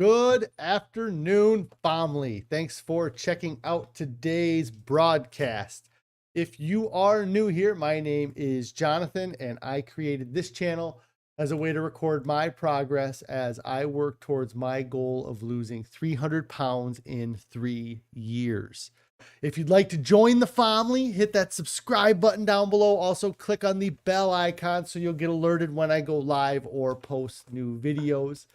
Good afternoon, family. Thanks for checking out today's broadcast. If you are new here, my name is Jonathan, and I created this channel as a way to record my progress as I work towards my goal of losing 300 pounds in 3 years. If you'd like to join the family, hit that subscribe button down below. Also, click on the bell icon so you'll get alerted when I go live or post new videos.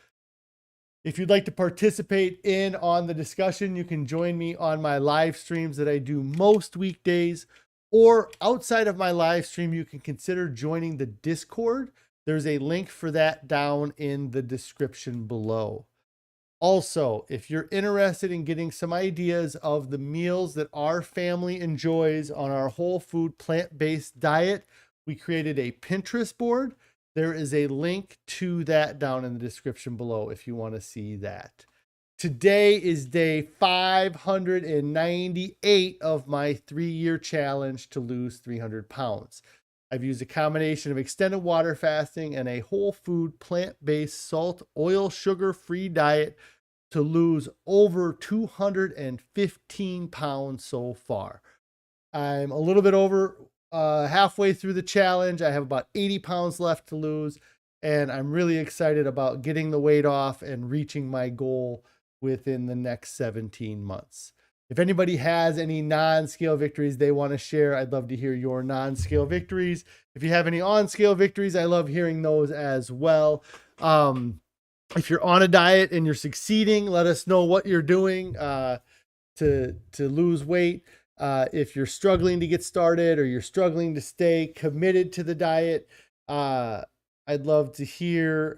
If you'd like to participate on the discussion, you can join me on my live streams that I do most weekdays, or outside of my live stream, you can consider joining the Discord. There's a link for that down in the description below. Also, if you're interested in getting some ideas of the meals that our family enjoys on our whole food plant-based diet, we created a Pinterest board. There is a link to that down in the description below if you want to see that. Today is day 598 of my 3-year challenge to lose 300 pounds. I've used a combination of extended water fasting and a whole food, plant-based, salt, oil, sugar-free diet to lose over 215 pounds so far. I'm a little bit over halfway through the challenge. I have about 80 pounds left to lose, and I'm really excited about getting the weight off and reaching my goal within the next 17 months. If anybody has any non-scale victories they want to share, I'd love to hear your non-scale victories. If you have any on-scale victories, I love hearing those as well. If you're on a diet and you're succeeding, let us know what you're doing to lose weight. If you're struggling to get started or you're struggling to stay committed to the diet, I'd love to hear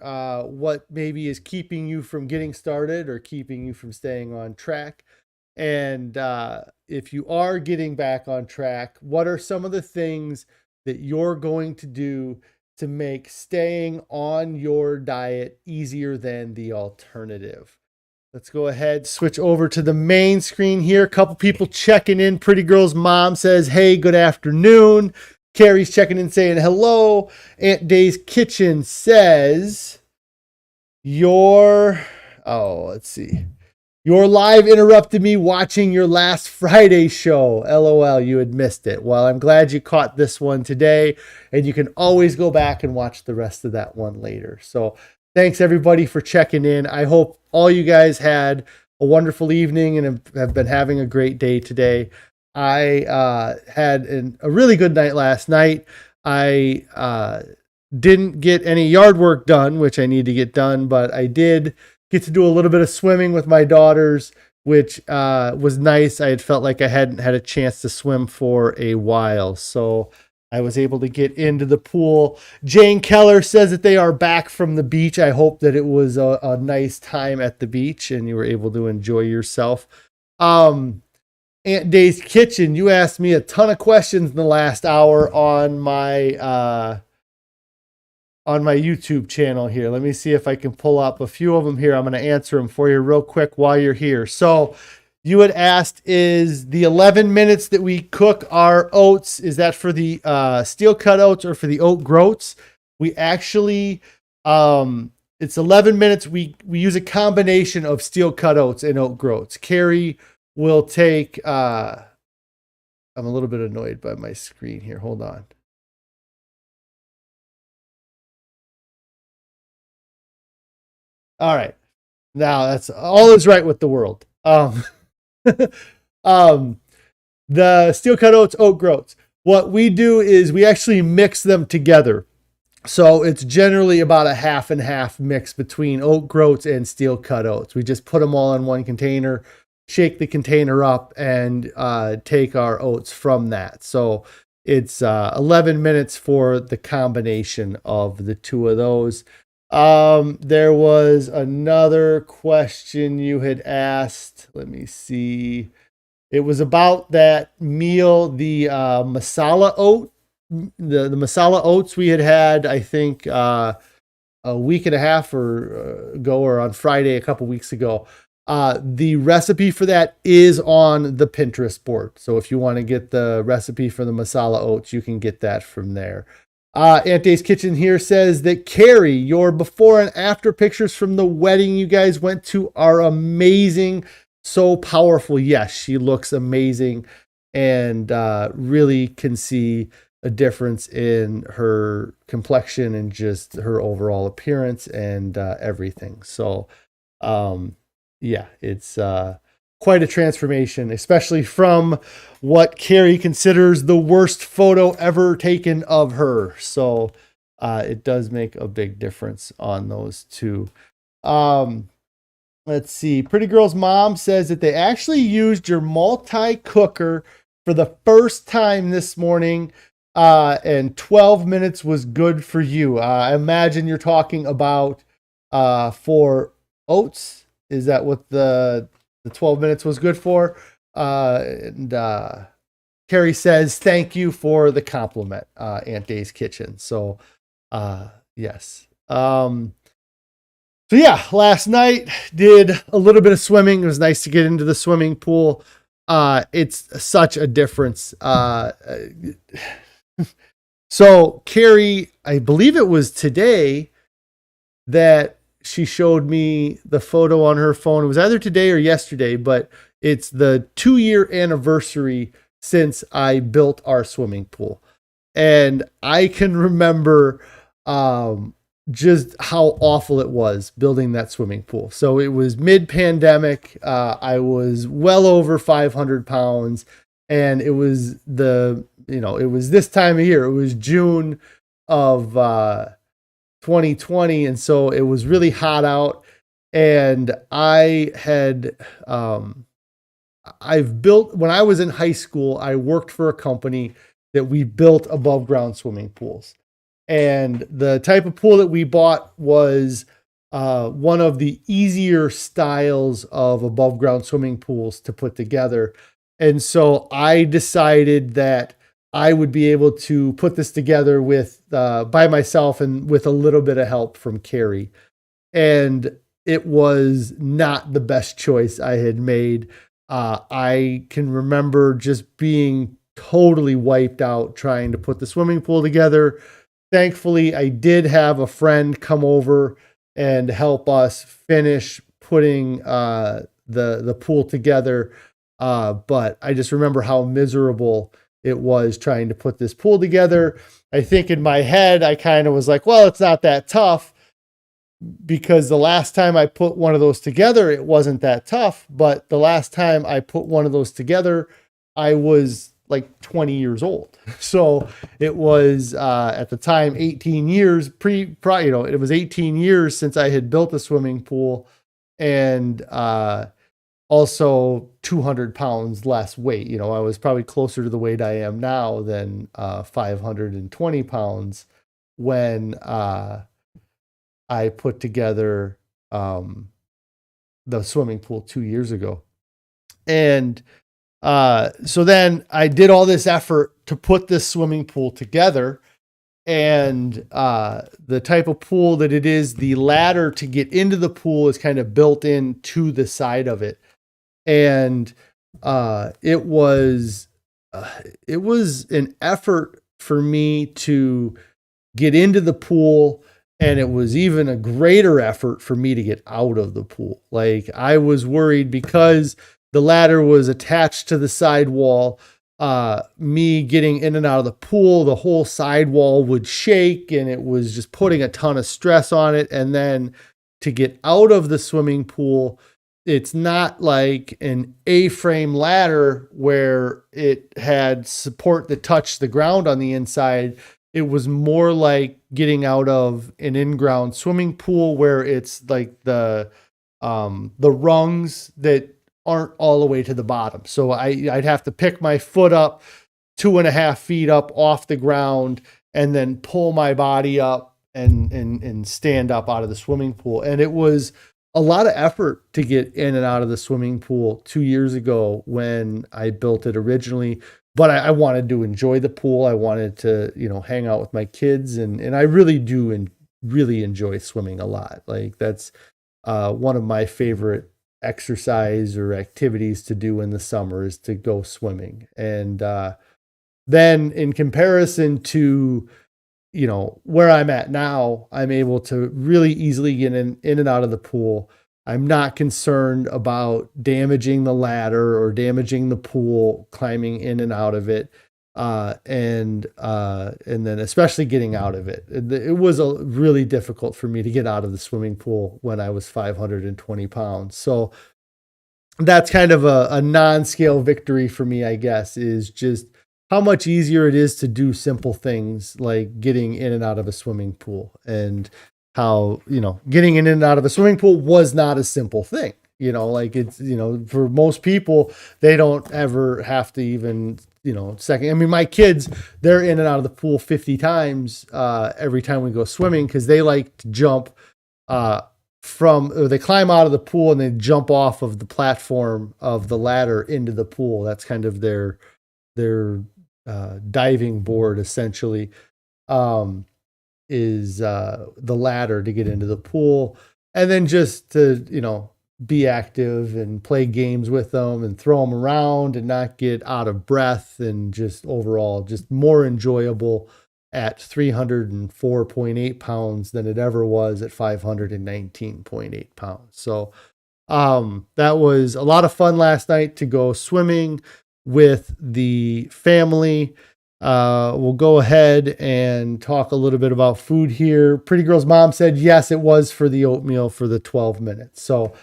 what maybe is keeping you from getting started or keeping you from staying on track. And if you are getting back on track, what are some of the things that you're going to do to make staying on your diet easier than the alternative? Let's go ahead, switch over to the main screen here. A couple people checking in. Pretty Girl's mom says, hey, good afternoon. Carrie's checking in saying hello. Aunt Day's Kitchen says, let's see. Your live interrupted me watching your last Friday show. LOL, you had missed it. Well, I'm glad you caught this one today, and you can always go back and watch the rest of that one later. So thanks everybody for checking in. I hope all you guys had a wonderful evening and have been having a great day today. I had a really good night last night. I didn't get any yard work done, which I need to get done, but I did get to do a little bit of swimming with my daughters, which was nice. I had felt like I hadn't had a chance to swim for a while, so I was able to get into the pool. Jane Keller says that they are back from the beach. I hope that it was a nice time at the beach and you were able to enjoy yourself. Aunt Day's Kitchen, you asked me a ton of questions in the last hour on my YouTube channel here. Let me see if I can pull up a few of them here. I'm going to answer them for you real quick while you're here. So you had asked, is the 11 minutes that we cook our oats, is that for the steel cut oats or for the oat groats? We actually, it's 11 minutes. We use a combination of steel cut oats and oat groats. Carrie will take, I'm a little bit annoyed by my screen here. Hold on. All right. Now that's all is right with the world. The steel cut oats, oat groats. What we do is we actually mix them together. So it's generally about a half and half mix between oat groats and steel cut oats. We just put them all in one container, shake the container up, and take our oats from that. So it's 11 minutes for the combination of the two of those. There was another question you had asked. Let me see. It was about that meal, the masala oat, the masala oats we had, I think, a week and a half ago or on Friday a couple weeks ago. The recipe for that is on the Pinterest board. So if you want to get the recipe for the masala oats, you can get that from there. Aunt Day's Kitchen here says that Carrie, your before and after pictures from the wedding you guys went to are amazing. So powerful. Yes, she looks amazing, and really can see a difference in her complexion and just her overall appearance and everything. So, yeah, it's quite a transformation, especially from what Carrie considers the worst photo ever taken of her. So it does make a big difference on those two. Let's see. Pretty Girl's mom says that they actually used your multi-cooker for the first time this morning, and 12 minutes was good for you. I imagine you're talking about for Oats. Is that what the 12 minutes was good for? And Carrie says, thank you for the compliment, Aunt Day's Kitchen. So, yes. So yeah, last night did a little bit of swimming. It was nice to get into the swimming pool. It's such a difference. So Carrie, I believe it was today that she showed me the photo on her phone. It was either today or yesterday, but it's the 2-year anniversary since I built our swimming pool. And I can remember just how awful it was building that swimming pool. So it was mid-pandemic. I was well over 500 pounds, and it was it was this time of year. It was June of 2020, and so it was really hot out, and I had I've built, when I was in high school, I worked for a company that we built above ground swimming pools, and the type of pool that we bought was one of the easier styles of above ground swimming pools to put together. And so I decided that I would be able to put this together with by myself and with a little bit of help from Carrie. And it was not the best choice I had made. I can remember just being totally wiped out trying to put the swimming pool together. Thankfully, I did have a friend come over and help us finish putting the pool together. But I just remember how miserable it was trying to put this pool together. I think in my head, I kind of was like, well, it's not that tough, because the last time I put one of those together, it wasn't that tough. But the last time I put one of those together, I was like 20 years old. So it was at the time 18 years it was 18 years since I had built a swimming pool, and also 200 pounds less weight. I was probably closer to the weight I am now than 520 pounds when I put together the swimming pool 2 years ago. And so then I did all this effort to put this swimming pool together. And the type of pool that it is, the ladder to get into the pool is kind of built into the side of it. And it was an effort for me to get into the pool, and it was even a greater effort for me to get out of the pool. Like, I was worried because the ladder was attached to the sidewall. Me getting in and out of the pool, the whole sidewall would shake, and it was just putting a ton of stress on it. And then to get out of the swimming pool, it's not like an A-frame ladder where it had support that touched the ground on the inside. It was more like getting out of an in-ground swimming pool where it's like the rungs that aren't all the way to the bottom. So I'd have to pick my foot up 2.5 feet up off the ground and then pull my body up and stand up out of the swimming pool. And it was a lot of effort to get in and out of the swimming pool 2 years ago when I built it originally. But I wanted to enjoy the pool. I wanted to, hang out with my kids. And I really do and really enjoy swimming a lot. Like, that's one of my favorite exercise or activities to do in the summer is to go swimming. And then in comparison to, where I'm at now, I'm able to really easily get in and out of the pool. I'm not concerned about damaging the ladder or damaging the pool, climbing in and out of it. And then especially getting out of it. It was really difficult for me to get out of the swimming pool when I was 520 pounds. So that's kind of a non-scale victory for me, I guess, is just how much easier it is to do simple things like getting in and out of a swimming pool, and how, getting in and out of a swimming pool was not a simple thing. Like it's, for most people, they don't ever have to even, second. I mean, my kids, they're in and out of the pool 50 times every time we go swimming, because they like to jump they climb out of the pool and they jump off of the platform of the ladder into the pool. That's kind of their diving board, essentially, is the ladder to get into the pool. And then just to, be active and play games with them and throw them around and not get out of breath, and just overall just more enjoyable at 304.8 pounds than it ever was at 519.8 pounds. So that was a lot of fun last night to go swimming with the family. We'll go ahead and talk a little bit about food here. Pretty Girl's mom said, yes, it was for the oatmeal for the 12 minutes. So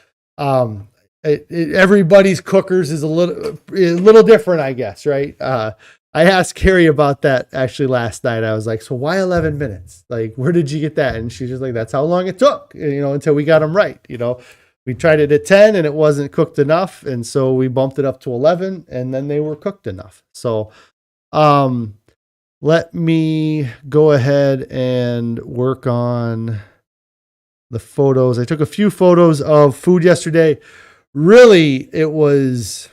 everybody's cookers is a little different, I guess, right? I asked Carrie about that actually last night. I was like, so why 11 minutes? Like, where did you get that? And she's just like, that's how long it took, until we got them right. We tried it at 10 and it wasn't cooked enough. And so we bumped it up to 11 and then they were cooked enough. So, let me go ahead and work on the photos. I took a few photos of food yesterday. Really, it was,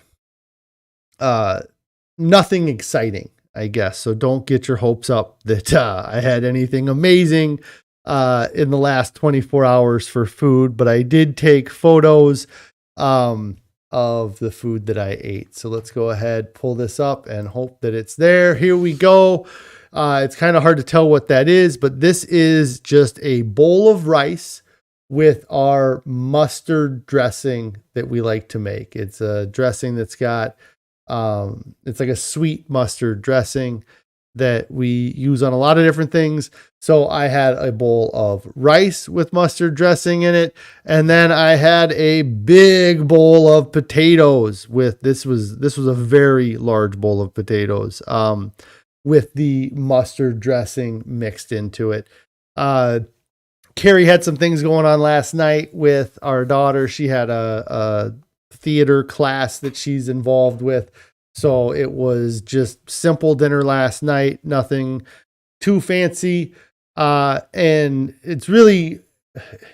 nothing exciting, I guess. So don't get your hopes up that I had anything amazing in the last 24 hours for food, but I did take photos of the food that I ate. So let's go ahead, pull this up and hope that it's there. Here we go. It's kind of hard to tell what that is, but this is just a bowl of rice with our mustard dressing that we like to make. It's a dressing that's got it's like a sweet mustard dressing that we use on a lot of different things. So I had a bowl of rice with mustard dressing in it. And then I had a big bowl of potatoes this was a very large bowl of potatoes, with the mustard dressing mixed into it. Carrie had some things going on last night with our daughter. She had a theater class that she's involved with. So it was just simple dinner last night, nothing too fancy. And it's really,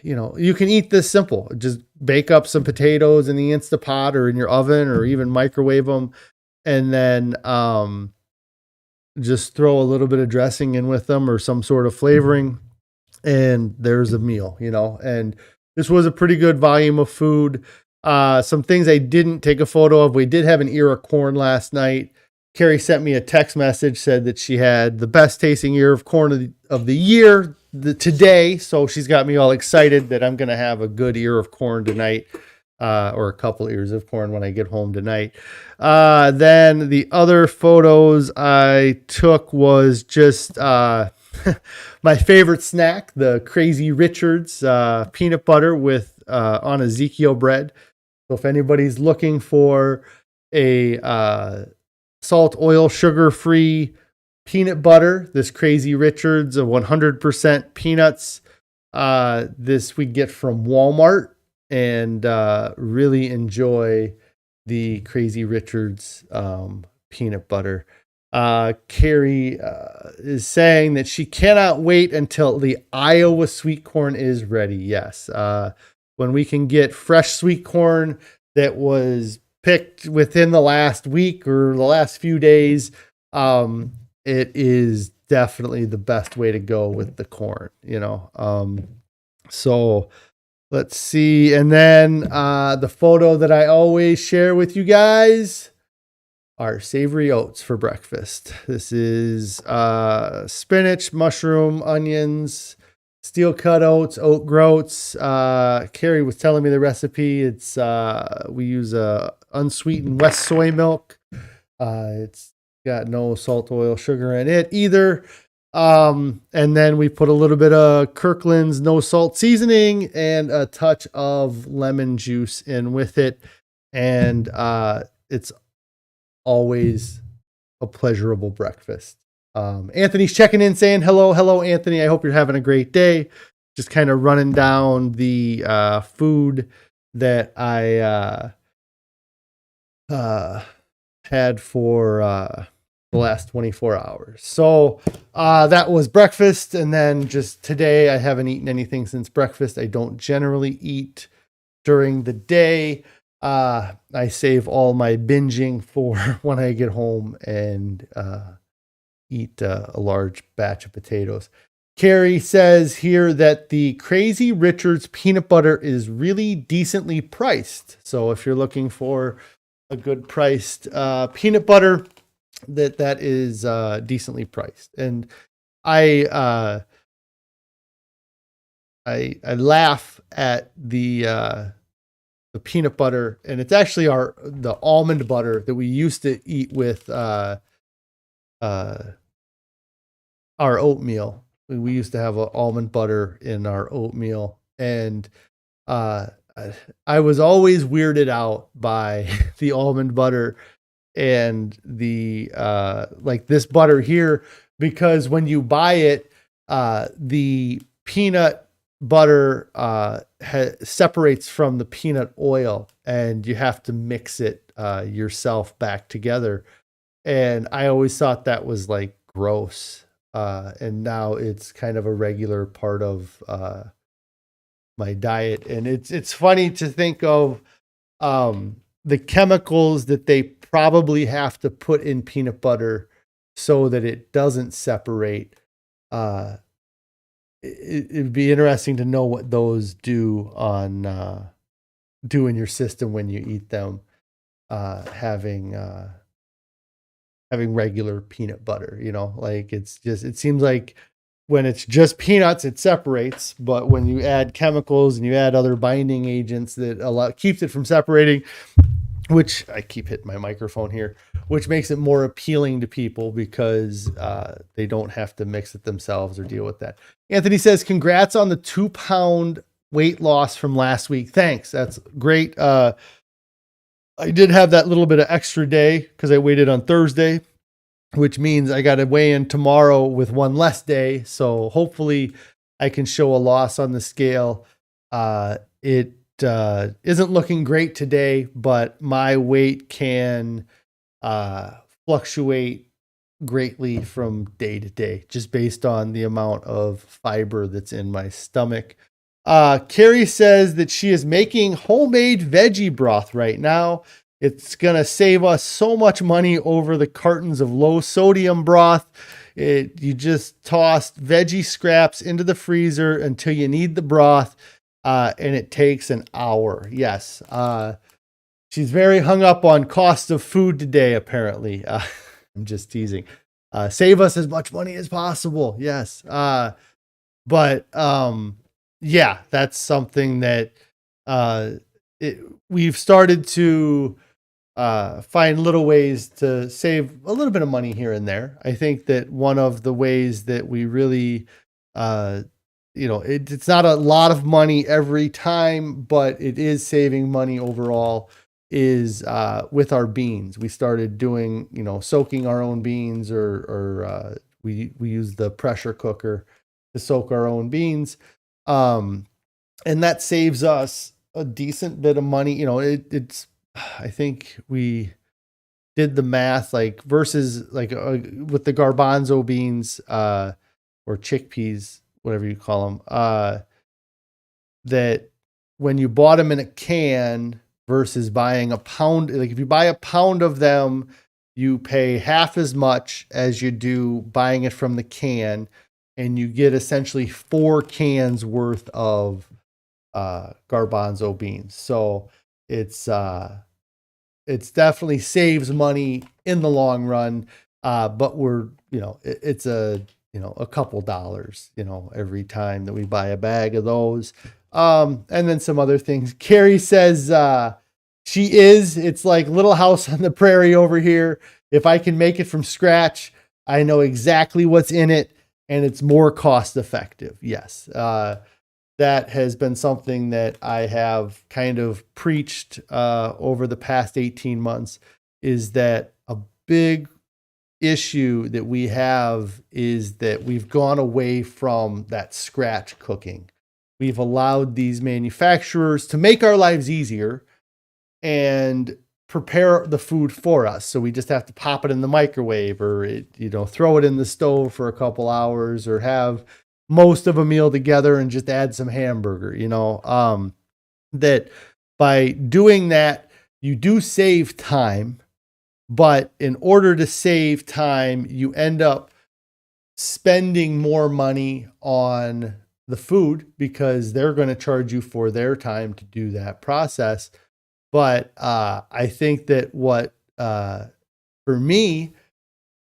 you can eat this simple. Just bake up some potatoes in the Instapot or in your oven, or even microwave them. And then just throw a little bit of dressing in with them or some sort of flavoring. And there's a meal, and this was a pretty good volume of food. Some things I didn't take a photo of. We did have an ear of corn last night. Carrie sent me a text message, said that she had the best tasting ear of corn of the year today. So she's got me all excited that I'm going to have a good ear of corn tonight, or a couple ears of corn when I get home tonight. Then the other photos I took was just, my favorite snack, the Crazy Richards, peanut butter with, on Ezekiel bread. So if anybody's looking for a salt, oil, sugar-free peanut butter, this Crazy Richards of 100% peanuts, this we get from Walmart, and really enjoy the Crazy Richards peanut butter. Carrie is saying that she cannot wait until the Iowa sweet corn is ready. Yes. When we can get fresh sweet corn that was picked within the last week or the last few days, it is definitely the best way to go with the corn, so let's see. And then, the photo that I always share with you guys, our savory oats for breakfast. This is spinach, mushroom, onions, steel cut oats, oat groats. Carrie was telling me the recipe. It's we use unsweetened West soy milk. It's got no salt, oil, sugar in it either. And then we put a little bit of Kirkland's no salt seasoning and a touch of lemon juice in with it. And it's always a pleasurable breakfast. Anthony's checking in saying, hello, Anthony. I hope you're having a great day. Just kind of running down the food that I had for the last 24 hours. So that was breakfast. And then just today, I haven't eaten anything since breakfast. I don't generally eat during the day. I save all my binging for when I get home and eat a large batch of potatoes. Carrie says here that the Crazy Richards peanut butter is really decently priced. So if you're looking for a good priced peanut butter, that is decently priced. And I laugh at the peanut butter, and it's actually the almond butter that we used to eat with our oatmeal. We used to have almond butter in our oatmeal, and I was always weirded out by the almond butter and the like this butter here, because when you buy it, the peanut butter separates from the peanut oil, and you have to mix it yourself back together. And I always thought that was like gross. And now it's kind of a regular part of my diet. And it's funny to think of the chemicals that they probably have to put in peanut butter so that it doesn't separate. It'd be interesting to know what those do in your system when you eat them, having regular peanut butter, like it seems like when it's just peanuts, it separates, but when you add chemicals and you add other binding agents that keeps it from separating, which I keep hitting my microphone here, which makes it more appealing to people because they don't have to mix it themselves or deal with that. Anthony says, congrats on the 2-pound weight loss from last week. Thanks. That's great. I did have that little bit of extra day because I waited on Thursday, which means I got to weigh in tomorrow with one less day. So hopefully I can show a loss on the scale. It isn't looking great today, but my weight can fluctuate greatly from day to day, just based on the amount of fiber that's in my stomach. Carrie says that she is making homemade veggie broth right now. It's going to save us so much money over the cartons of low sodium broth. You just toss veggie scraps into the freezer until you need the broth. And it takes an hour. Yes. She's very hung up on cost of food today, apparently. I'm just teasing. Save us as much money as possible. Yes. But yeah, that's something that we've started to find little ways to save a little bit of money here and there. I think that one of the ways that we really, it's not a lot of money every time, but it is saving money overall, is with our beans. We started doing, soaking our own beans, or we use the pressure cooker to soak our own beans. And that saves us a decent bit of money. I think we did the math, like versus like with the garbanzo beans, or chickpeas, whatever you call them, that when you bought them in a can versus buying a pound, like if you buy a pound of them, you pay half as much as you do buying it from the can, and you get essentially 4 cans worth of garbanzo beans. So it's it's definitely saves money in the long run. But we're, it's a couple dollars, every time that we buy a bag of those. And then some other things. Carrie says, it's like Little House on the Prairie over here. If I can make it from scratch, I know exactly what's in it and it's more cost effective. Yes. That has been something that I have kind of preached over the past 18 months, is that a big issue that we have is that we've gone away from that scratch cooking. We've allowed these manufacturers to make our lives easier and prepare the food for us. So we just have to pop it in the microwave or throw it in the stove for a couple hours, or have most of a meal together and just add some hamburger, that by doing that, you do save time, but in order to save time, you end up spending more money on the food because they're going to charge you for their time to do that process. But I think that for me,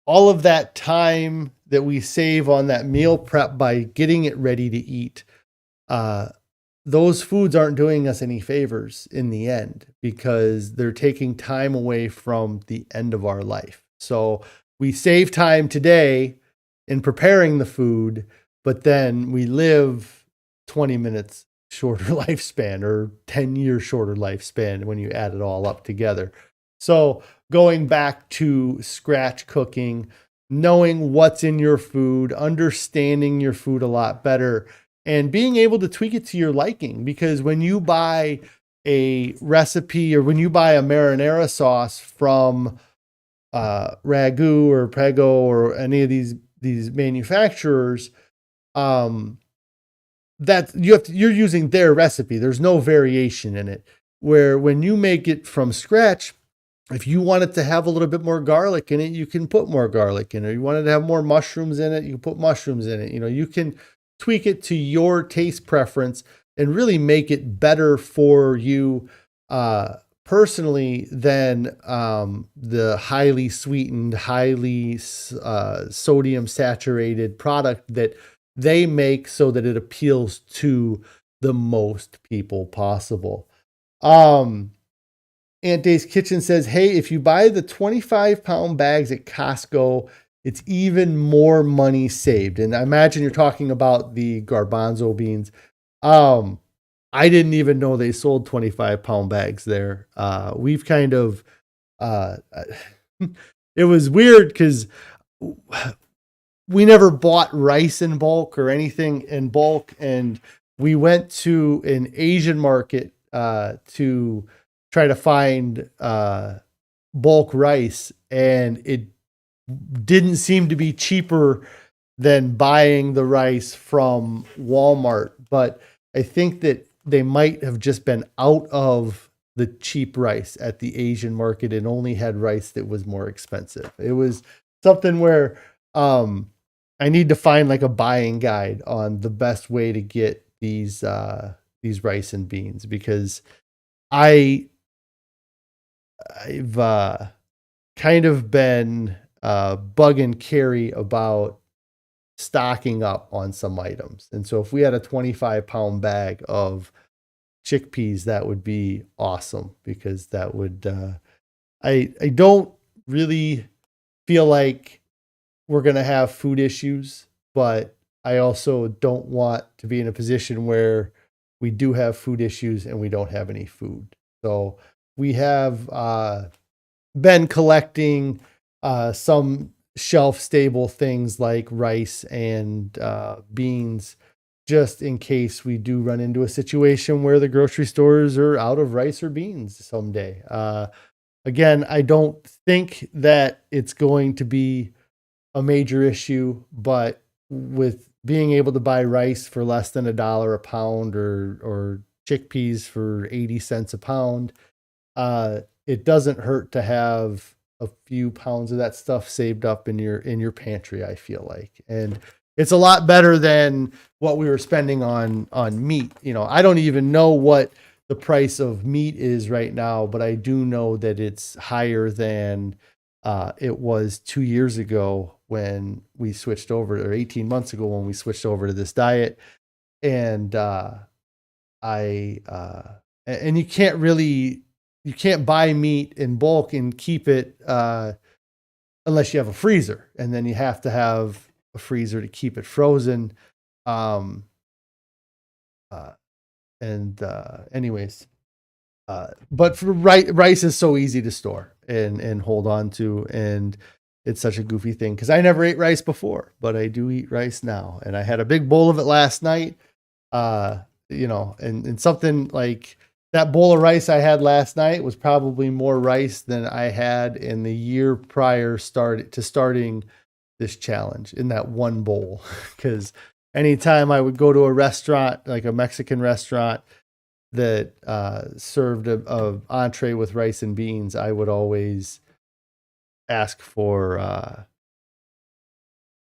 all of that time that we save on that meal prep by getting it ready to eat, those foods aren't doing us any favors in the end because they're taking time away from the end of our life. So we save time today in preparing the food, but then we live 20 minutes shorter lifespan or 10 years shorter lifespan when you add it all up together. So going back to scratch cooking, knowing what's in your food, understanding your food a lot better, and being able to tweak it to your liking. Because when you buy a recipe or when you buy a marinara sauce from Ragu or Prego or any of these manufacturers, that you're using their recipe. There's no variation in it. Where when you make it from scratch, if you want it to have a little bit more garlic in it, you can put more garlic in it. You want it to have more mushrooms in it, you can put mushrooms in it. You can tweak it to your taste preference and really make it better for you personally than the highly sweetened, highly sodium saturated product that they make so that it appeals to the most people possible. Aunt Day's Kitchen says, hey, if you buy the 25-pound bags at Costco, it's even more money saved. And I imagine you're talking about the garbanzo beans. I didn't even know they sold 25-pound bags there. We've kind of, it was weird because we never bought rice in bulk or anything in bulk. And we went to an Asian market to try to find bulk rice, and it didn't seem to be cheaper than buying the rice from Walmart. But I think that they might have just been out of the cheap rice at the Asian market and only had rice that was more expensive. It was something where I need to find like a buying guide on the best way to get these rice and beans, because I've kind of been bugging Carrie about stocking up on some items. And so if we had a 25-pound bag of chickpeas, that would be awesome, because that would, I don't really feel like we're going to have food issues, but I also don't want to be in a position where we do have food issues and we don't have any food. So we have been collecting some shelf-stable things like rice and beans, just in case we do run into a situation where the grocery stores are out of rice or beans someday. Again, I don't think that it's going to be a major issue, but with being able to buy rice for less than $1 a pound or chickpeas for 80 cents a pound, it doesn't hurt to have a few pounds of that stuff saved up in your pantry, I feel like. And it's a lot better than what we were spending on meat. I don't even know what the price of meat is right now, but I do know that it's higher than it was 2 years ago when we switched over, or 18 months ago when we switched over to this diet. And and you can't buy meat in bulk and keep it unless you have a freezer, and then you have to have a freezer to keep it frozen. Anyways, but for rice is so easy to store and hold on to, and it's such a goofy thing because I never ate rice before, but I do eat rice now, and I had a big bowl of it last night. And something like that bowl of rice I had last night was probably more rice than I had in the year prior starting this challenge in that one bowl. Because anytime I would go to a restaurant, like a Mexican restaurant that served a entree with rice and beans, I would always ask for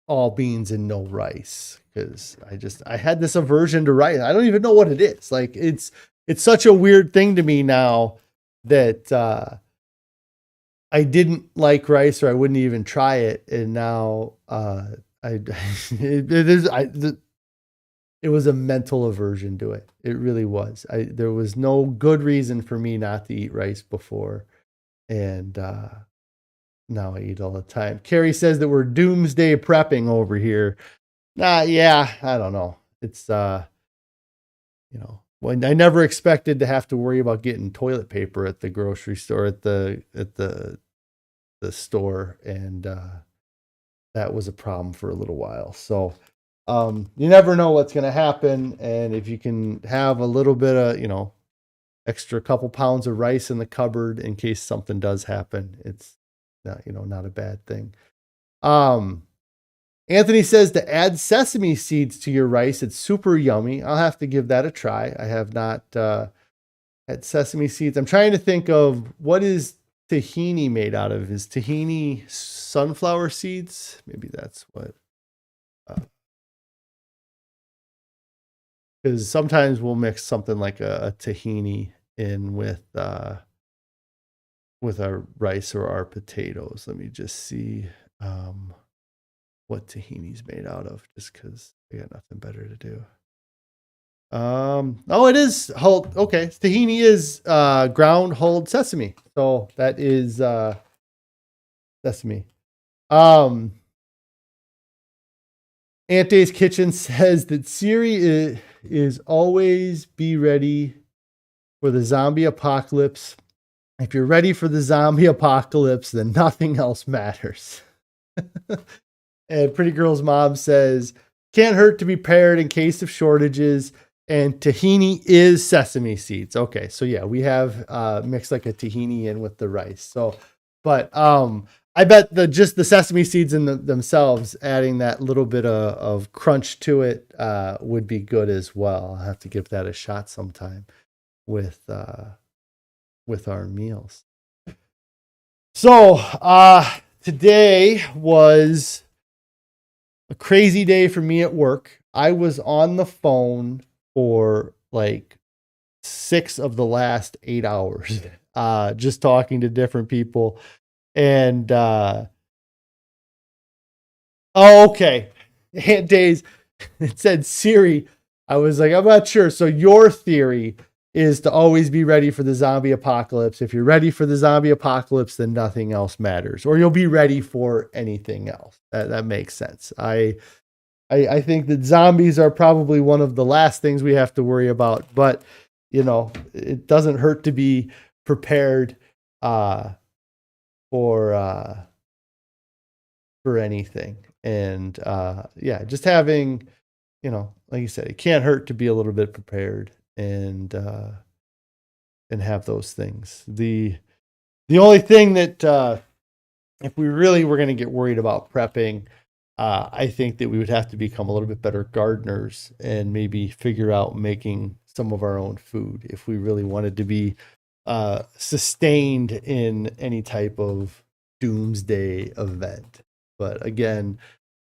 all beans and no rice, because I had this aversion to rice. I don't even know what it is. Like it's such a weird thing to me now that I didn't like rice, or I wouldn't even try it. And now it was a mental aversion to it. It really was. There was no good reason for me not to eat rice before. And now I eat all the time. Carrie says that we're doomsday prepping over here. Yeah, I don't know. It's, when I never expected to have to worry about getting toilet paper at the grocery store, at the store. And that was a problem for a little while. So you never know what's going to happen. And if you can have a little bit of, extra couple pounds of rice in the cupboard in case something does happen, it's not a bad thing. Anthony says to add sesame seeds to your rice. It's super yummy. I'll have to give that a try. I have not had sesame seeds. I'm trying to think of what is tahini made out of. Is tahini sunflower seeds? Maybe that's what. Because sometimes we'll mix something like a tahini in with our rice or our potatoes. Let me just see what tahini's made out of, just because I got nothing better to do. It is hulled. Okay, tahini is ground hulled sesame. So that is sesame. Aunt Day's Kitchen says that Siri is always be ready for the zombie apocalypse. If you're ready for the zombie apocalypse, then nothing else matters. And Pretty Girl's mom says, can't hurt to be paired in case of shortages. And tahini is sesame seeds. Okay, so yeah, we have mixed like a tahini in with the rice. So, but I bet just the sesame seeds in themselves, adding that little bit of crunch to it would be good as well. I'll have to give that a shot sometime with our meals. So today was a crazy day for me at work. I was on the phone for like 6 of the last 8 hours, just talking to different people. And okay. Aunt Days, it said Siri. I was like, I'm not sure. So your theory is to always be ready for the zombie apocalypse. If you're ready for the zombie apocalypse, then nothing else matters, or you'll be ready for anything else. That makes sense. I think that zombies are probably one of the last things we have to worry about, but it doesn't hurt to be prepared for anything. And just having, like you said, it can't hurt to be a little bit prepared and have those things. The only thing that if we really were going to get worried about prepping, I think that we would have to become a little bit better gardeners and maybe figure out making some of our own food if we really wanted to be sustained in any type of doomsday event. But again,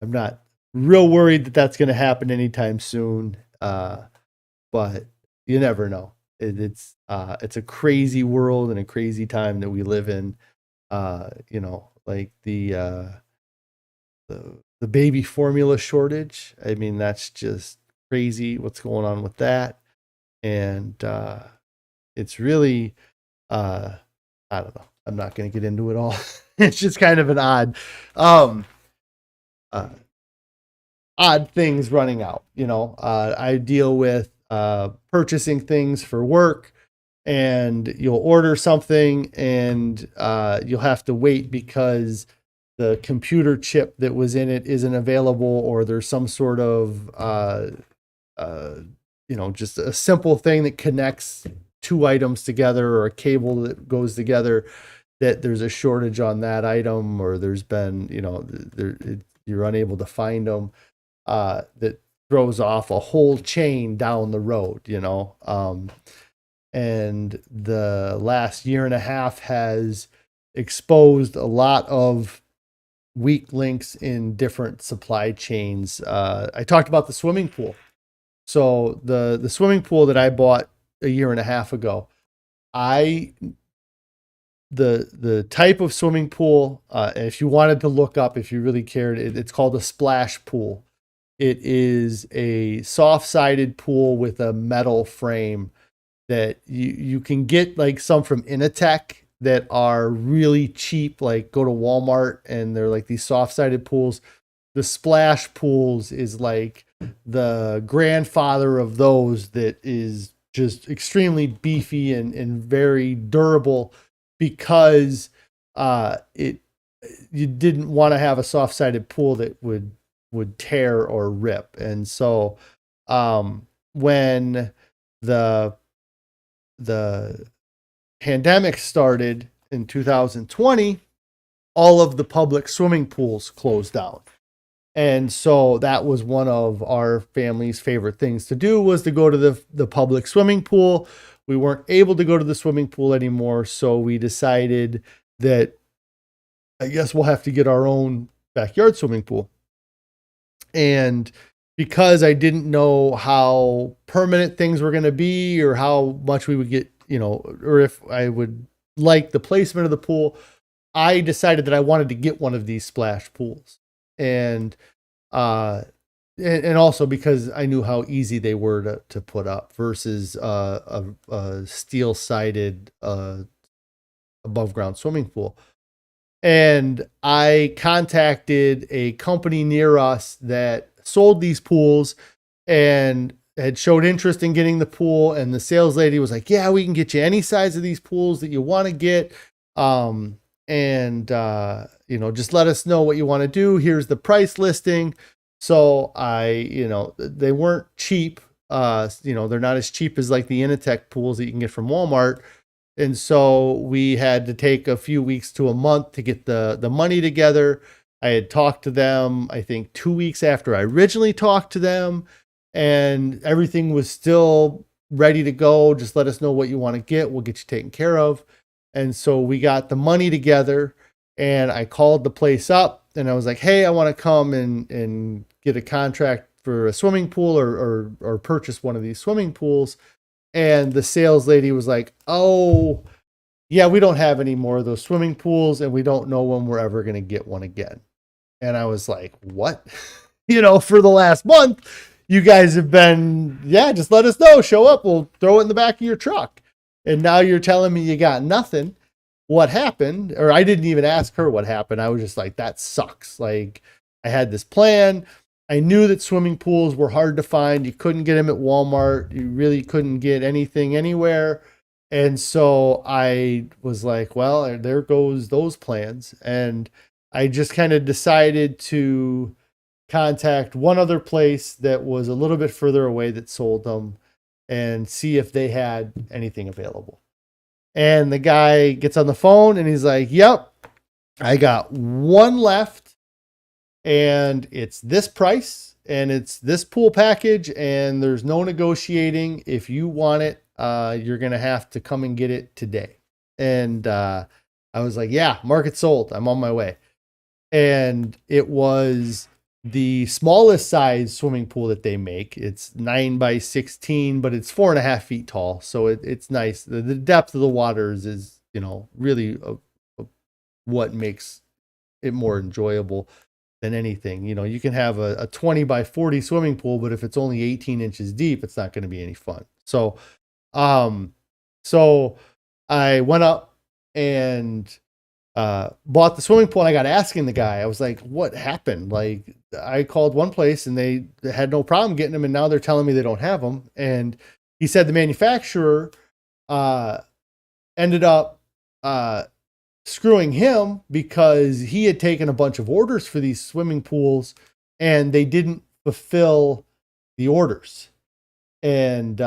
I'm not real worried that that's going to happen anytime soon. But you never know. it's a crazy world and a crazy time that we live in. Like the baby formula shortage. I mean, that's just crazy what's going on with that. And it's really, I don't know. I'm not going to get into it all. It's just kind of an um, odd things running out. I deal with purchasing things for work, and you'll order something and you'll have to wait because the computer chip that was in it isn't available, or there's some sort of just a simple thing that connects two items together, or a cable that goes together, that there's a shortage on that item, or there's been, you're unable to find them, that throws off a whole chain down the road, and the last year and a half has exposed a lot of weak links in different supply chains. I talked about the swimming pool. So the swimming pool that I bought a year and a half ago, the type of swimming pool, if you wanted to look up, if you really cared, it's called a splash pool. It is a soft-sided pool with a metal frame that you can get, like some from Initech that are really cheap, like go to Walmart and they're like these soft-sided pools. The splash pools is like the grandfather of those, that is just extremely beefy and very durable, because you didn't want to have a soft-sided pool that would tear or rip. And so when the pandemic started in 2020, all of the public swimming pools closed down. And so that was one of our family's favorite things to do, was to go to the public swimming pool. We weren't able to go to the swimming pool anymore, so we decided that I guess we'll have to get our own backyard swimming pool. And because I didn't know how permanent things were going to be, or how much we would get, or if I would like the placement of the pool, I decided that I wanted to get one of these splash pools. And also because I knew how easy they were to put up versus a steel-sided above ground swimming pool. And I contacted a company near us that sold these pools and had showed interest in getting the pool. And the sales lady was like, yeah, we can get you any size of these pools that you want to get. Just let us know what you want to do. Here's the price listing. So they weren't cheap. They're not as cheap as like the Initech pools that you can get from Walmart. And so we had to take a few weeks to a month to get the money together. I had talked to them, I think 2 weeks after I originally talked to them, and everything was still ready to go. Just let us know what you want to get. We'll get you taken care of. And so we got the money together, and I called the place up and I was like, hey, I want to come and get a contract for a swimming pool, or purchase one of these swimming pools. And the sales lady was like, oh, yeah, we don't have any more of those swimming pools, and we don't know when we're ever going to get one again. And I was like, what? For the last month, you guys have been, yeah, just let us know. Show up. We'll throw it in the back of your truck. And now you're telling me you got nothing. What happened? Or I didn't even ask her what happened. I was just like, that sucks. Like, I had this plan. I knew that swimming pools were hard to find. You couldn't get them at Walmart. You really couldn't get anything anywhere. And so I was like, well, there goes those plans. And I just kind of decided to contact one other place that was a little bit further away that sold them, and see if they had anything available. And the guy gets on the phone and he's like, yep, I got one left, and it's this price, and it's this pool package, and there's no negotiating. If you want it, you're going to have to come and get it today. And I was like, yeah, market sold. I'm on my way. And it was the smallest size swimming pool that they make. It's 9 by 16, but it's 4.5 feet tall. So it's nice. The depth of the waters is, really what makes it more enjoyable than anything. You can have a 20 by 40 swimming pool, but if it's only 18 inches deep, it's not going to be any fun. So, so I went up and bought the swimming pool, and I got asking the guy, I was like, what happened? Like, I called one place and they had no problem getting them, and now they're telling me they don't have them. And he said the manufacturer ended up screwing him because he had taken a bunch of orders for these swimming pools and they didn't fulfill the orders. And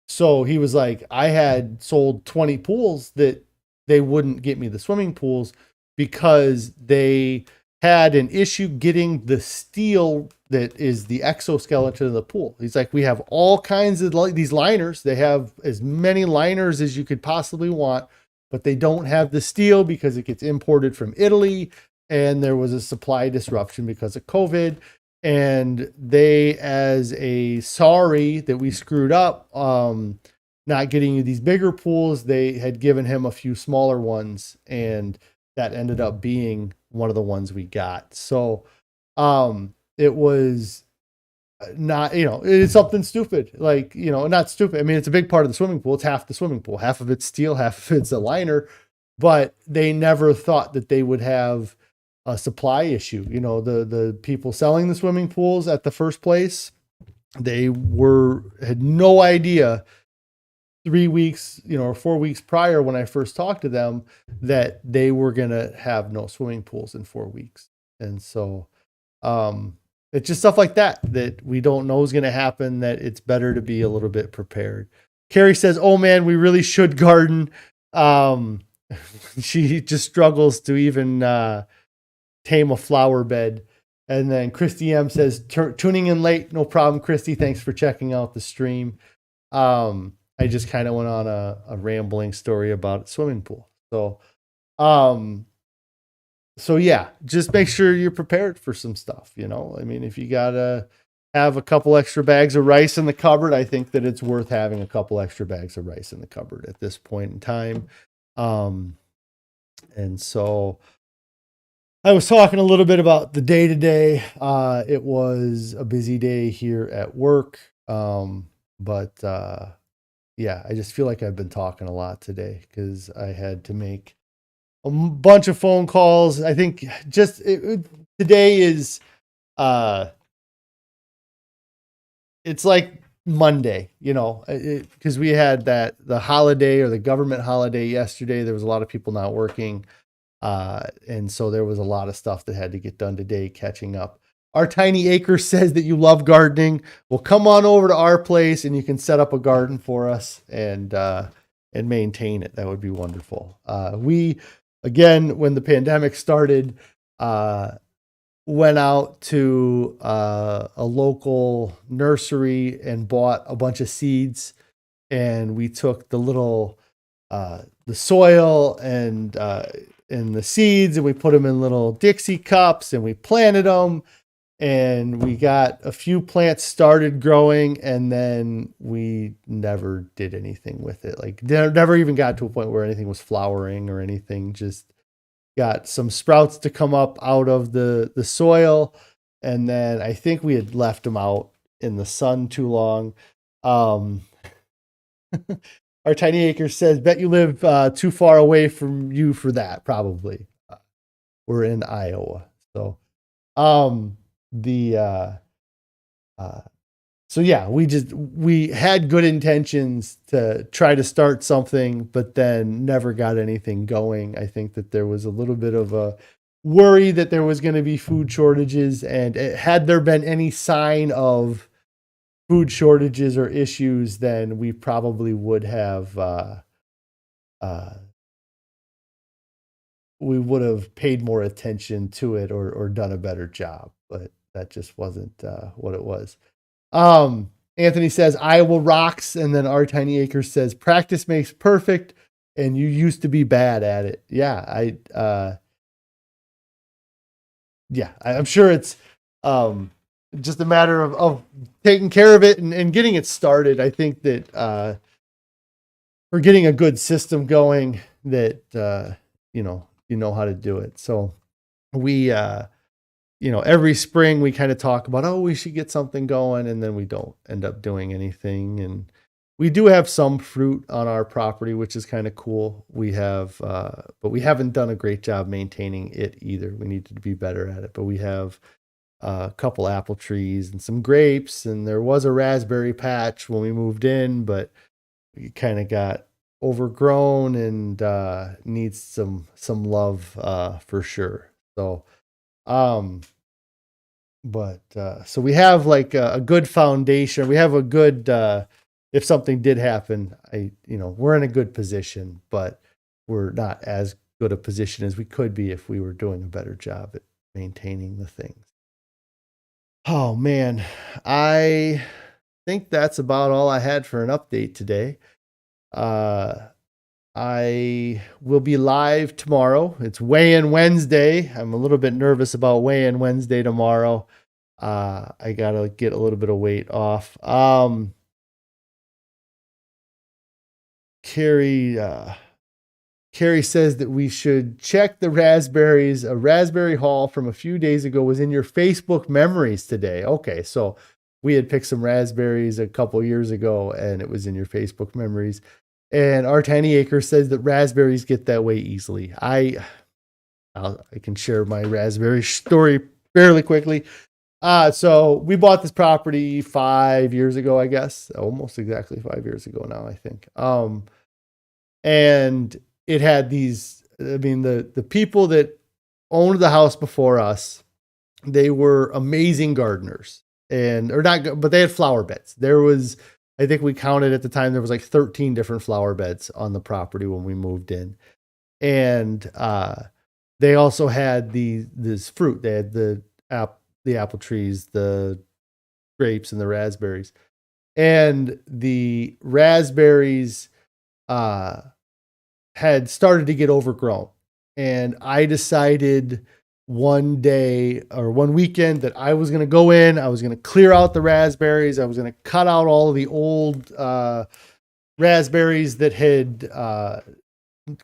so he was like, I had sold 20 pools that they wouldn't get me the swimming pools because they had an issue getting the steel that is the exoskeleton of the pool. He's like, we have all kinds of these liners. They have as many liners as you could possibly want, but they don't have the steel because it gets imported from Italy. And there was a supply disruption because of COVID. And they, as a sorry that we screwed up, not getting you these bigger pools, they had given him a few smaller ones, and that ended up being one of the ones we got. So it was not, it's something stupid, like, not stupid. I mean, it's a big part of the swimming pool. It's half the swimming pool. Half of it's steel, half of it's a liner, but they never thought that they would have a supply issue. The people selling the swimming pools at the first place, they had no idea 3 weeks, or 4 weeks prior when I first talked to them that they were going to have no swimming pools in 4 weeks. And so it's just stuff like that we don't know is going to happen, that it's better to be a little bit prepared. Carrie says, oh man, we really should garden. She just struggles to even tame a flower bed. And then Christy M says, tuning in late. No problem, Christy. Thanks for checking out the stream. I just kind of went on a rambling story about a swimming pool. So yeah, just make sure you're prepared for some stuff. I mean, if you gotta have a couple extra bags of rice in the cupboard, I think that it's worth having a couple extra bags of rice in the cupboard at this point in time. And so I was talking a little bit about the day to day. It was a busy day here at work. But yeah, I just feel like I've been talking a lot today because I had to make a bunch of phone calls. I think just today is, it's like Monday, because we had the holiday or the government holiday yesterday. There was a lot of people not working. And so there was a lot of stuff that had to get done today, catching up. Our Tiny Acre says that you love gardening. Well, come on over to our place and you can set up a garden for us and maintain it. That would be wonderful. We, again, when the pandemic started, went out to a local nursery and bought a bunch of seeds, and we took the little the soil and the seeds, and we put them in little Dixie cups, and we planted them. And we got a few plants started growing, and then we never did anything with it. Like, never even got to a point where anything was flowering or anything. Just got some sprouts to come up out of the soil. And then I think we had left them out in the sun too long. Our Tiny Acre says, bet you live too far away from you for that. Probably. We're in Iowa. So, so yeah, we had good intentions to try to start something, but then never got anything going. I think that there was a little bit of a worry that there was going to be food shortages, and had there been any sign of food shortages or issues, then we probably would have, we would have paid more attention to it or done a better job, but that just wasn't what it was. Anthony says Iowa rocks, and then our Tiny Acres says practice makes perfect, and you used to be bad at it. Yeah, yeah, I'm sure it's just a matter of taking care of it and getting it started. I think that we're getting a good system going that, you know how to do it. So we, every spring we kind of talk about, oh, we should get something going. And then we don't end up doing anything. And we do have some fruit on our property, which is kind of cool. We have, but we haven't done a great job maintaining it either. We need to be better at it, but we have a couple apple trees and some grapes, and there was a raspberry patch when we moved in, but we kind of got overgrown and needs some love for sure. So so we have like a good foundation. We have a good if something did happen, we're in a good position, but we're not as good a position as we could be if we were doing a better job at maintaining the things. Oh man, I think that's about all I had for an update today. I will be live tomorrow. It's weigh-in Wednesday. I'm a little bit nervous about weigh-in Wednesday tomorrow. I gotta get a little bit of weight off. Carrie says that we should check the raspberries. A raspberry haul from a few days ago was in your Facebook memories today. Okay, so we had picked some raspberries a couple years ago and it was in your Facebook memories. And our tiny acre says that raspberries get that way easily. I can share my raspberry story fairly quickly. So we bought this property 5 years ago, I guess, almost exactly 5 years ago now, I think. And it had these, the people that owned the house before us, they were amazing gardeners but they had flower beds. I think we counted at the time, there was like 13 different flower beds on the property when we moved in. And, they also had this fruit. They had the apple trees, the grapes, and the raspberries. And the raspberries, had started to get overgrown. And I decided one day or one weekend that I was going to go in, I was going to clear out the raspberries. I was going to cut out all of the old raspberries that had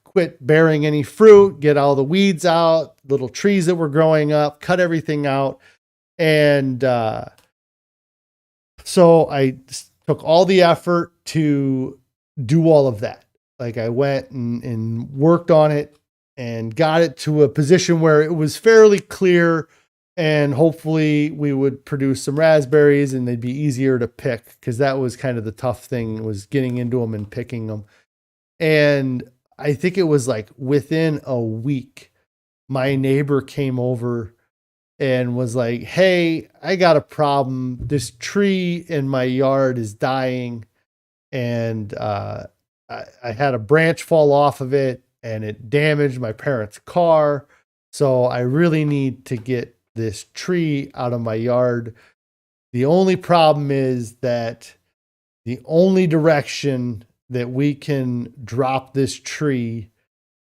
quit bearing any fruit, get all the weeds out, little trees that were growing up, cut everything out. And so I took all the effort to do all of that. Like I went and worked on it and got it to a position where it was fairly clear, and hopefully we would produce some raspberries and they'd be easier to pick, because that was kind of the tough thing, was getting into them and picking them. And I think it was like within a week, my neighbor came over and was like, hey, I got a problem. This tree in my yard is dying. And I had a branch fall off of it and it damaged my parents' car. So I really need to get this tree out of my yard. The only problem is that the only direction that we can drop this tree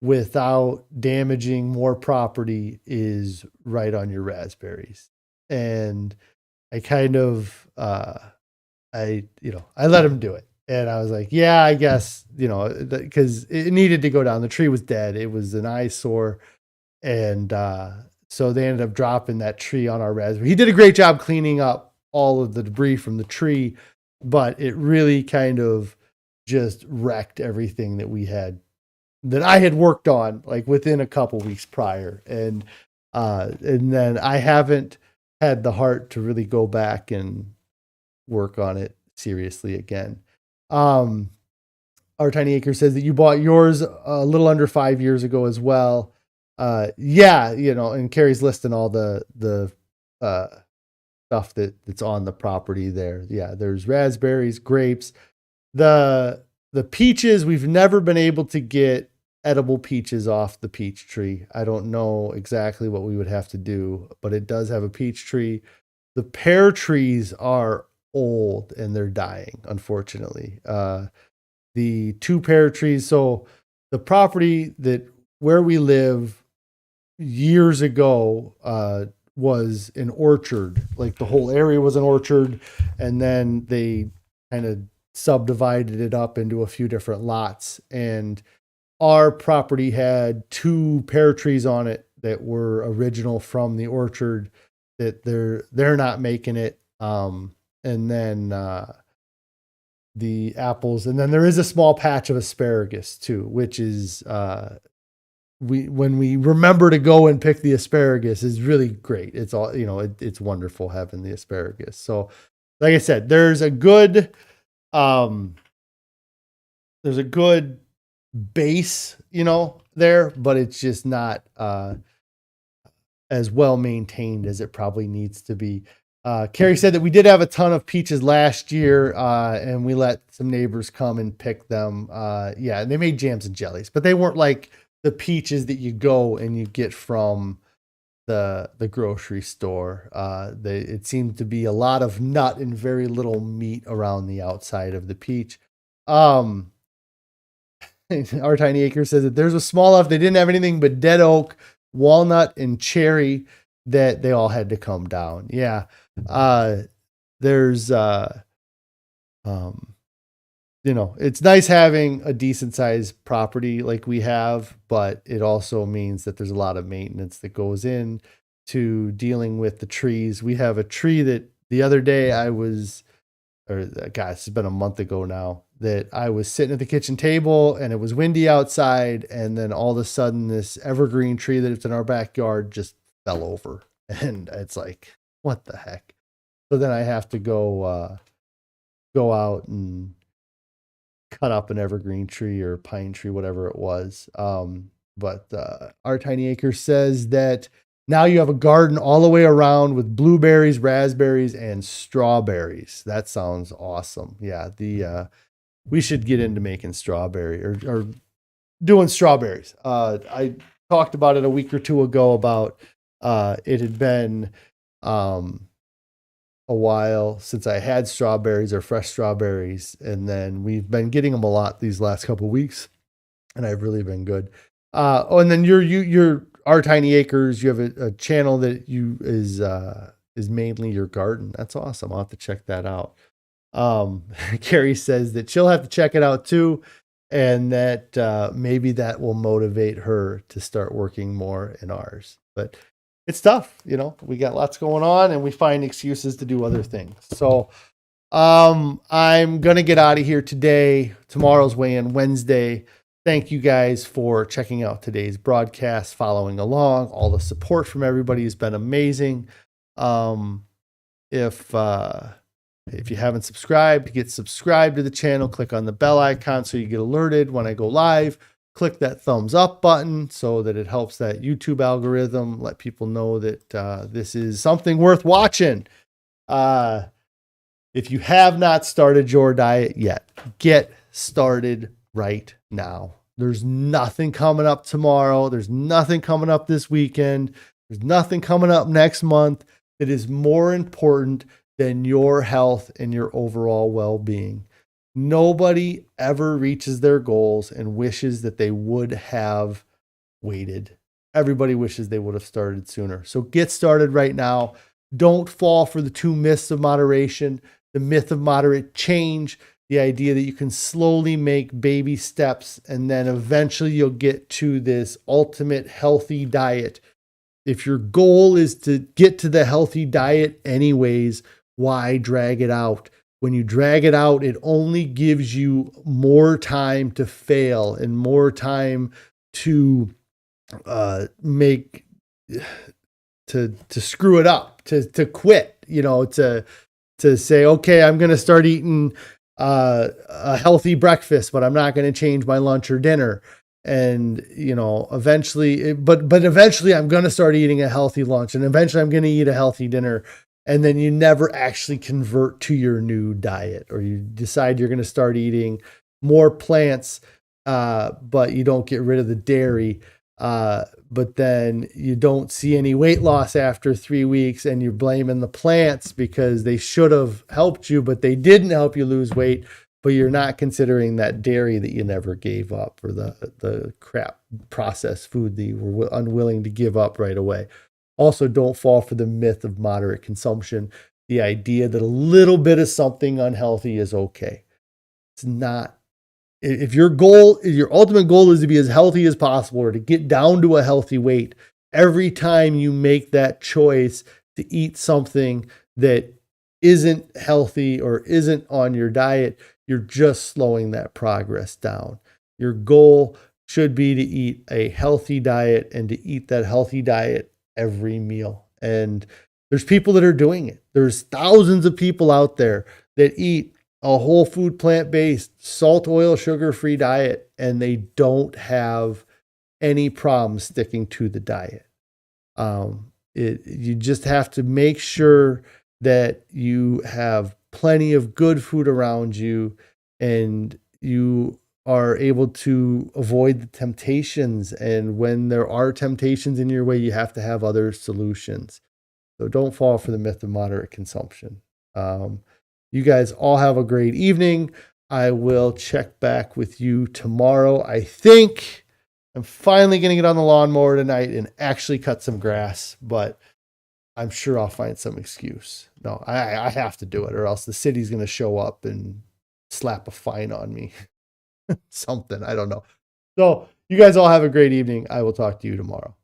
without damaging more property is right on your raspberries. And I kind of, I let him do it. And I was like, yeah, I guess, because it needed to go down. The tree was dead. It was an eyesore. And so they ended up dropping that tree on our raspberry. He did a great job cleaning up all of the debris from the tree, but it really kind of just wrecked everything that I had worked on like within a couple weeks prior. And then I haven't had the heart to really go back and work on it seriously again. Our Tiny Acre says that you bought yours a little under 5 years ago as well. Yeah, and Carrie's listing all the stuff that's on the property there. Yeah, there's raspberries, grapes, the peaches. We've never been able to get edible peaches off the peach tree. I don't know exactly what we would have to do, but it does have a peach tree. The pear trees are old and they're dying, unfortunately. The 2 pear trees. So the property where we live years ago, was an orchard, like the whole area was an orchard, and then they kind of subdivided it up into a few different lots. And our property had 2 pear trees on it that were original from the orchard that they're not making it. And then the apples, and then there is a small patch of asparagus too, which is when we remember to go and pick the asparagus is really great. It's all, it's wonderful having the asparagus. So like I said, there's a good base, there, but it's just not as well maintained as it probably needs to be. Carrie said that we did have a ton of peaches last year, and we let some neighbors come and pick them. And they made jams and jellies, but they weren't like the peaches that you go and you get from the grocery store. It seemed to be a lot of nut and very little meat around the outside of the peach. Our Tiny Acre says that there's a small enough, they didn't have anything but dead oak, walnut, and cherry that they all had to come down. Yeah. There's it's nice having a decent sized property like we have, but it also means that there's a lot of maintenance that goes in to dealing with the trees. We have a tree that the other day it's been a month ago now, that I was sitting at the kitchen table and it was windy outside. And then all of a sudden this evergreen tree that's in our backyard just fell over. And it's like, what the heck? So then I have to go out and cut up an evergreen tree or pine tree, whatever it was. But our Tiny Acre says that now you have a garden all the way around with blueberries, raspberries, and strawberries. That sounds awesome. Yeah, we should get into making strawberry or doing strawberries. I talked about it a week or two ago about it had been a while since I had strawberries or fresh strawberries, and then we've been getting them a lot these last couple of weeks, and I've really been good. And then you're our Tiny Acres, you have a channel that is mainly your garden. That's awesome. I'll have to check that out. Carrie says that she'll have to check it out too, and that maybe that will motivate her to start working more in ours. But it's tough, we got lots going on and we find excuses to do other things. So I'm going to get out of here today. Tomorrow's weigh-in Wednesday. Thank you guys for checking out today's broadcast, following along. All the support from everybody has been amazing. If you haven't subscribed, get subscribed to the channel. Click on the bell icon so you get alerted when I go live. Click that thumbs up button so that it helps that YouTube algorithm let people know that this is something worth watching. If you have not started your diet yet, get started right now. There's nothing coming up tomorrow. There's nothing coming up this weekend. There's nothing coming up next month that is more important than your health and your overall well-being. Nobody ever reaches their goals and wishes that they would have waited. Everybody wishes they would have started sooner. So get started right now. Don't fall for the 2 myths of moderation, the myth of moderate change, the idea that you can slowly make baby steps and then eventually you'll get to this ultimate healthy diet. If your goal is to get to the healthy diet anyways, why drag it out? When you drag it out, it only gives you more time to fail and more time to screw it up, to quit, to say, okay, I'm going to start eating a healthy breakfast, but I'm not going to change my lunch or dinner. And, eventually, but eventually I'm going to start eating a healthy lunch and eventually I'm going to eat a healthy dinner. And then you never actually convert to your new diet, or you decide you're going to start eating more plants, but you don't get rid of the dairy. But then you don't see any weight loss after 3 weeks and you're blaming the plants because they should have helped you, but they didn't help you lose weight. But you're not considering that dairy that you never gave up, or the crap processed food that you were unwilling to give up right away. Also, don't fall for the myth of moderate consumption. The idea that a little bit of something unhealthy is okay. It's not. If your ultimate goal is to be as healthy as possible or to get down to a healthy weight, every time you make that choice to eat something that isn't healthy or isn't on your diet, you're just slowing that progress down. Your goal should be to eat a healthy diet and to eat that healthy diet every meal. And there's people that are doing it. There's thousands of people out there that eat a whole food, plant-based, salt, oil, sugar-free diet, and they don't have any problem sticking to the diet. You just have to make sure that you have plenty of good food around you and you are able to avoid the temptations. And when there are temptations in your way, you have to have other solutions. So don't fall for the myth of moderate consumption. You guys all have a great evening. I will check back with you tomorrow. I think I'm finally going to get on the lawnmower tonight and actually cut some grass, but I'm sure I'll find some excuse. No, I have to do it, or else the city's going to show up and slap a fine on me. Something, I don't know. So you guys all have a great evening. I will talk to you tomorrow.